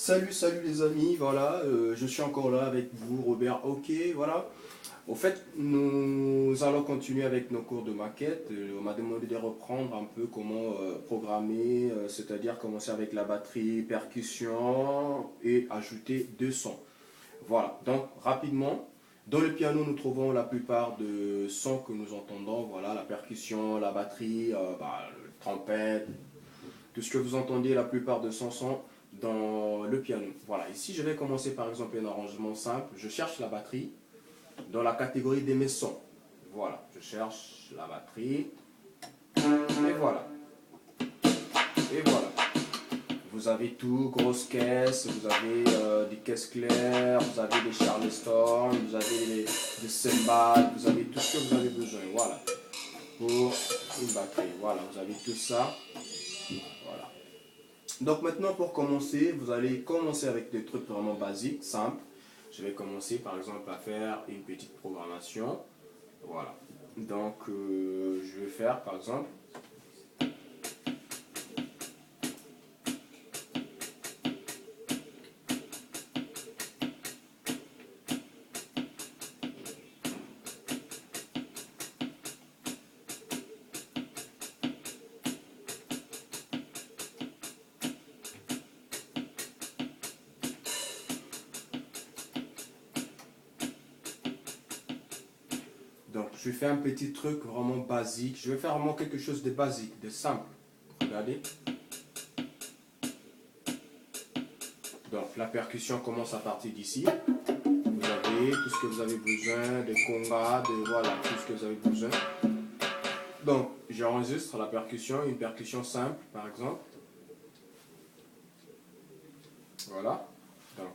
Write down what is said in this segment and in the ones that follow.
Salut les amis, voilà, je suis encore là avec vous, Robert, ok, voilà. Au fait, nous allons continuer avec nos cours de maquette. On m'a demandé de reprendre un peu comment programmer, c'est-à-dire commencer avec la batterie, percussion et ajouter deux sons. Voilà, donc rapidement, dans le piano, nous trouvons la plupart de sons que nous entendons, voilà, la percussion, la batterie, le trompette, tout ce que vous entendez, la plupart de sons sont dans le piano. Voilà, ici je vais commencer par exemple un arrangement simple. Je cherche la batterie dans la catégorie de mes sons. Voilà, je cherche la batterie. Et voilà. Et voilà. Vous avez tout, grosse caisse, vous avez des caisses claires, vous avez des Charleston, vous avez des cymbales, vous avez tout ce que vous avez besoin. Voilà. Pour une batterie. Voilà, vous avez tout ça. Voilà. Donc maintenant pour commencer, vous allez commencer avec des trucs vraiment basiques, simples. Je vais commencer par exemple à faire une petite programmation. Voilà. Donc je vais faire par exemple. Donc je fais un petit truc vraiment basique. Je vais faire vraiment quelque chose de basique, de simple. Regardez. Donc la percussion commence à partir d'ici. Vous avez tout ce que vous avez besoin, des congas, de voilà, tout ce que vous avez besoin. Donc j'enregistre la percussion, une percussion simple par exemple. Voilà. Donc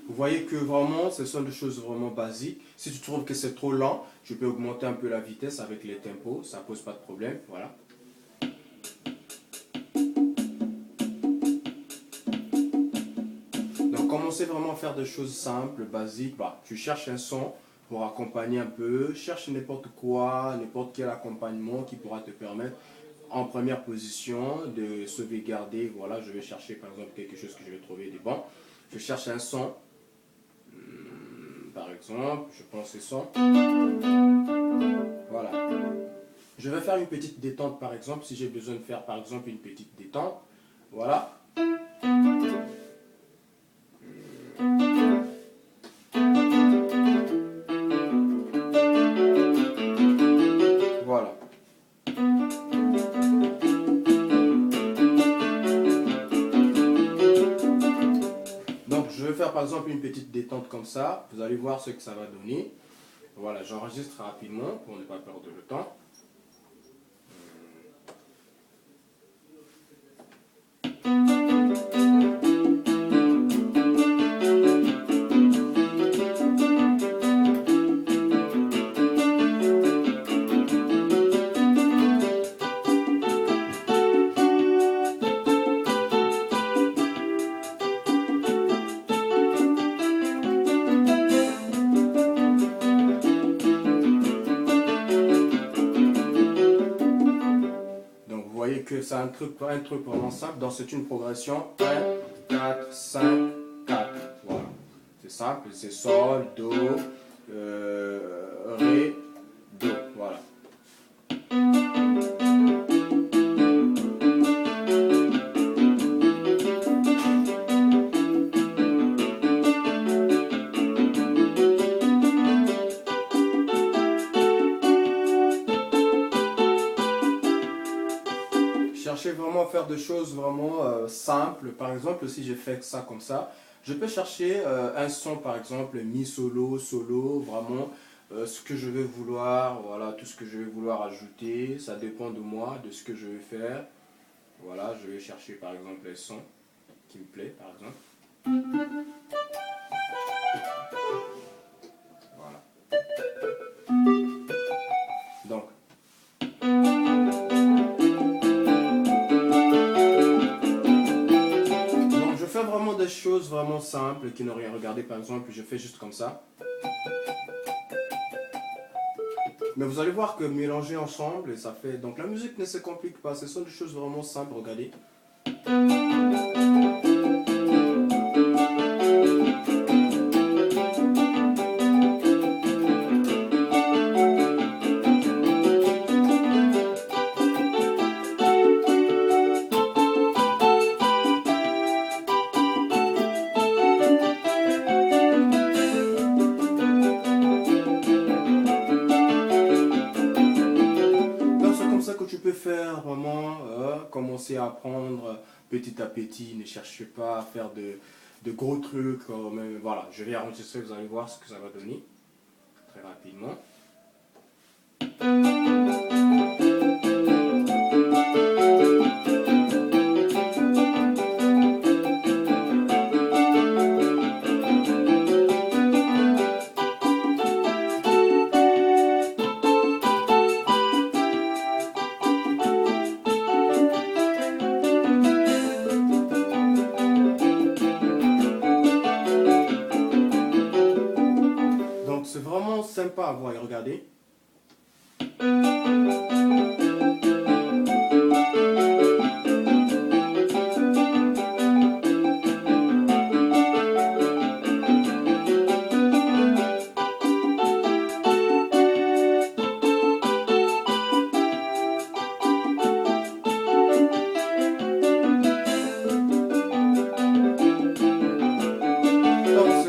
vous voyez que vraiment, ce sont des choses vraiment basiques. Si tu trouves que c'est trop lent, je peux augmenter un peu la vitesse avec les tempos, ça pose pas de problème, voilà. Donc commencez vraiment à faire des choses simples, basiques. Tu cherches un son pour accompagner un peu, cherche n'importe quoi, n'importe quel accompagnement qui pourra te permettre en première position de sauvegarder. Voilà, je vais chercher par exemple quelque chose que je vais trouver de bon. Je cherche un son. Par exemple, je prends ce son. Voilà. Je vais faire une petite détente par exemple, si j'ai besoin de faire par exemple une petite détente. Voilà. Voilà. Donc je vais faire par exemple une petite détente comme ça. Vous allez voir ce que ça va donner. Voilà, j'enregistre rapidement pour ne pas perdre le temps. Donc vous voyez que c'est un truc vraiment simple. Donc c'est une progression 1, 4, 5, 4. Voilà. C'est simple, c'est Sol, Do, Ré, Do. Voilà. Cherchez vraiment à faire des choses vraiment simples. Par exemple, si je fais ça comme ça, je peux chercher un son, par exemple, mi solo, solo, vraiment ce que je vais vouloir, voilà, tout ce que je vais vouloir ajouter. Ça dépend de moi, de ce que je vais faire. Voilà, je vais chercher par exemple les sons qui me plaît, par exemple. simple qui n'ont rien regardé. Par exemple, je fais juste comme ça. Mais vous allez voir que mélanger ensemble, et ça fait... Donc la musique ne se complique pas, ce sont des choses vraiment simples, regardez. Que tu peux faire vraiment, commencer à apprendre petit à petit, ne cherchez pas à faire de gros trucs, mais voilà, je vais enregistrer, vous allez voir ce que ça va donner très rapidement. C'est vraiment sympa à voir et regarder.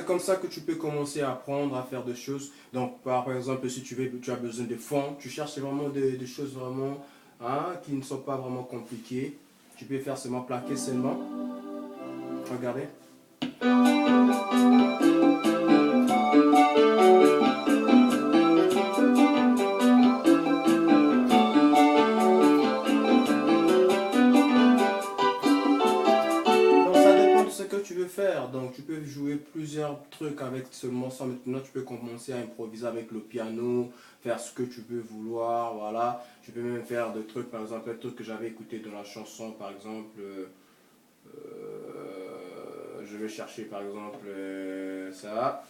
Comme ça que tu peux commencer à apprendre à faire des choses. Donc par exemple, si tu as besoin de fonds, tu cherches vraiment des choses vraiment qui ne sont pas vraiment compliquées. Tu peux faire seulement plaquer seulement. Regardez. Tu veux faire, donc tu peux jouer plusieurs trucs avec seulement ça. Maintenant tu peux commencer à improviser avec le piano, faire ce que tu veux vouloir, voilà. Tu peux même faire des trucs, par exemple un truc que j'avais écouté dans la chanson, par exemple je vais chercher par exemple ça,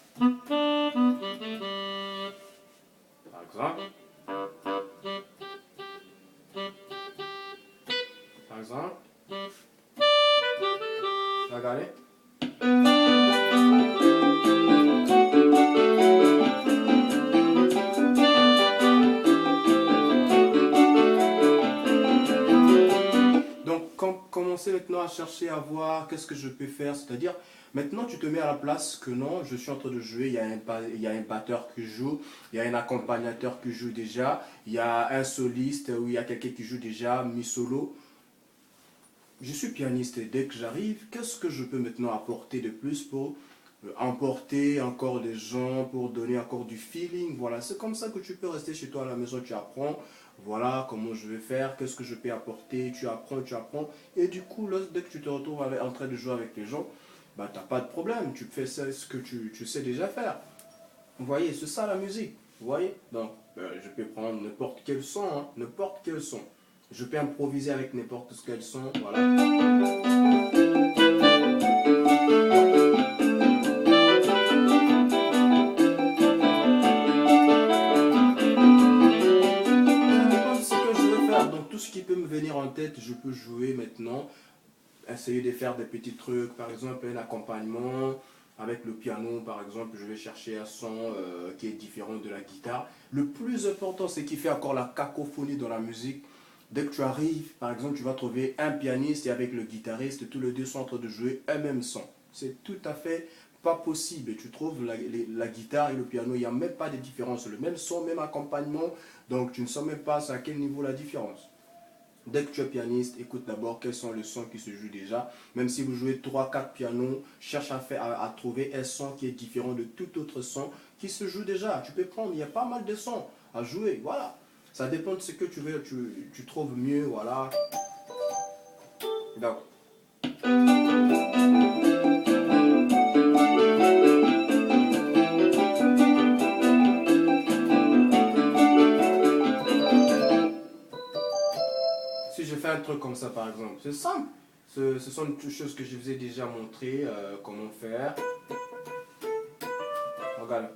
par exemple, regardez. Donc, commencer maintenant à chercher à voir qu'est-ce que je peux faire, c'est-à-dire, maintenant tu te mets à la place que non, je suis en train de jouer, il y a un batteur qui joue, il y a un accompagnateur qui joue déjà, il y a un soliste ou il y a quelqu'un qui joue déjà, mi-solo. Je suis pianiste et dès que j'arrive, qu'est-ce que je peux maintenant apporter de plus pour emporter encore des gens, pour donner encore du feeling. Voilà, c'est comme ça que tu peux rester chez toi à la maison, tu apprends. Voilà comment je vais faire, qu'est-ce que je peux apporter, tu apprends, tu apprends. Et du coup, là, dès que tu te retrouves en train de jouer avec les gens, bah, tu n'as pas de problème, tu fais ce que tu sais déjà faire. Vous voyez, c'est ça la musique. Vous voyez? Donc, je peux prendre n'importe quel son, n'importe quel son. Je peux improviser avec n'importe quel son, voilà. Tout ce qui peut me venir en tête, je peux jouer maintenant, essayer de faire des petits trucs, par exemple un accompagnement avec le piano, par exemple, je vais chercher un son qui est différent de la guitare. Le plus important, c'est qu'il fait encore la cacophonie dans la musique. Dès que tu arrives, par exemple, tu vas trouver un pianiste et avec le guitariste, tous les deux sont en train de jouer un même son. C'est tout à fait pas possible. Tu trouves la guitare et le piano, il n'y a même pas de différence. Le même son, même accompagnement, donc tu ne sais même pas à quel niveau la différence. Dès que tu es pianiste, écoute d'abord quels sont les sons qui se jouent déjà. Même si vous jouez 3-4 pianos, cherche à trouver un son qui est différent de tout autre son qui se joue déjà. Tu peux prendre, il y a pas mal de sons à jouer, voilà. Ça dépend de ce que tu veux, tu trouves mieux, voilà. Donc. Si je fais un truc comme ça par exemple, c'est simple. Ce sont des choses que je vous ai déjà montré comment faire. Regarde.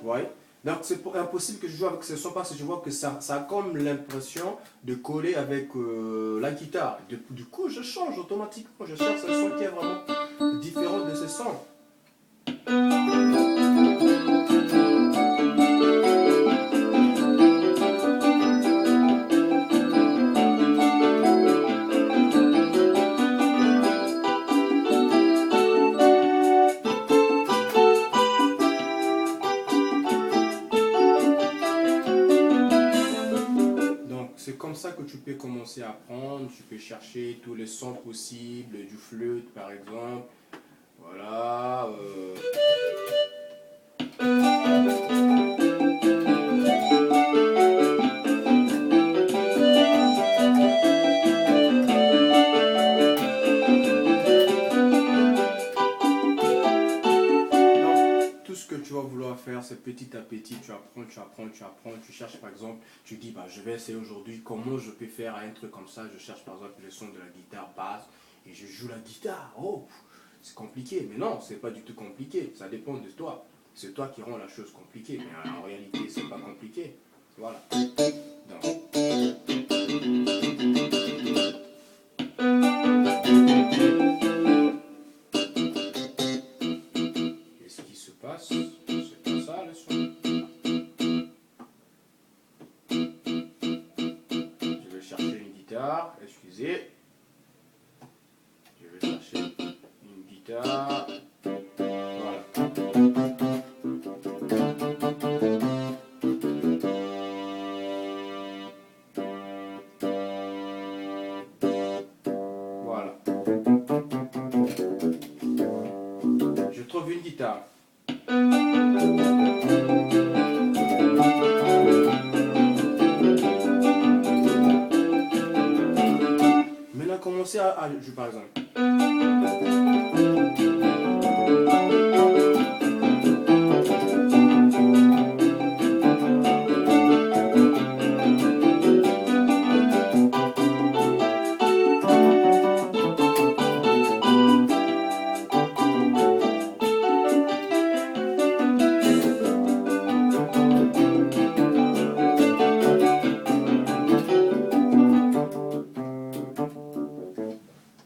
Ouais. Donc c'est impossible que je joue avec ce son parce que je vois que ça a comme l'impression de coller avec la guitare. Du coup, je change automatiquement. Je cherche un son qui est vraiment différent de ce son. C'est comme ça que tu peux commencer à apprendre. Tu peux chercher tous les sons possibles, du flûte par exemple. Voilà. Tout ce que tu vas vouloir faire, c'est petit à petit, tu apprends, tu apprends, tu apprends, tu cherches par exemple, tu dis, bah, je vais essayer aujourd'hui comment je peux faire un truc comme ça, je cherche par exemple le son de la guitare basse et je joue la guitare. Oh, c'est compliqué, mais non, c'est pas du tout compliqué, ça dépend de toi. C'est toi qui rends la chose compliquée, mais en réalité, c'est pas compliqué. Voilà. Donc. Qu'est-ce qui se passe? C'est pas ça le son. Je vais chercher une guitare, excusez. Je vais chercher une guitare. Voilà. Voilà. Je trouve une guitare. Maintenant, commencez à jouer par exemple.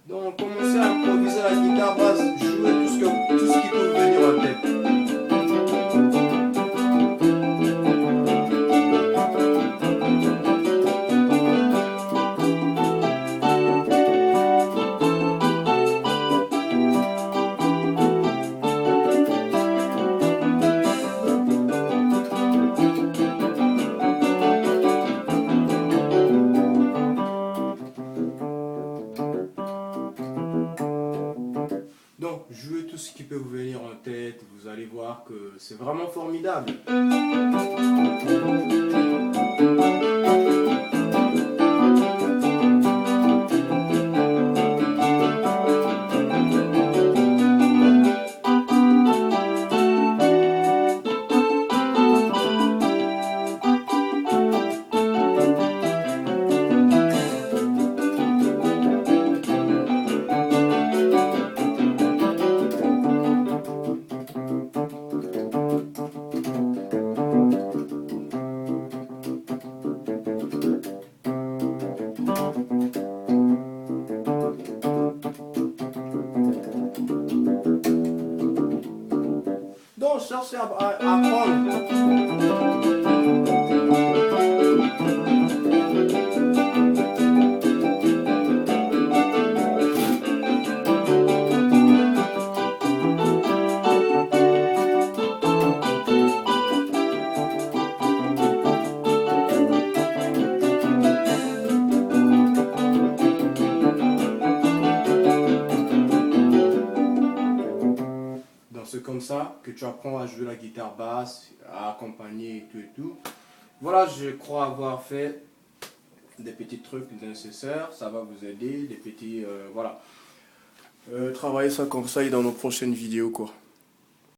Donc, commencez à improviser la guitare basse, jouer tout ce qui peut vous venir en tête. Donc, jouez tout ce qui peut vous venir en tête, vous allez voir que c'est vraiment formidable. Donc, cherchez à apprendre. C'est comme ça que tu apprends à jouer la guitare basse, à accompagner et tout. Voilà, je crois avoir fait des petits trucs nécessaires, ça va vous aider, des petits, voilà. Travailler ça comme ça et dans nos prochaines vidéos quoi.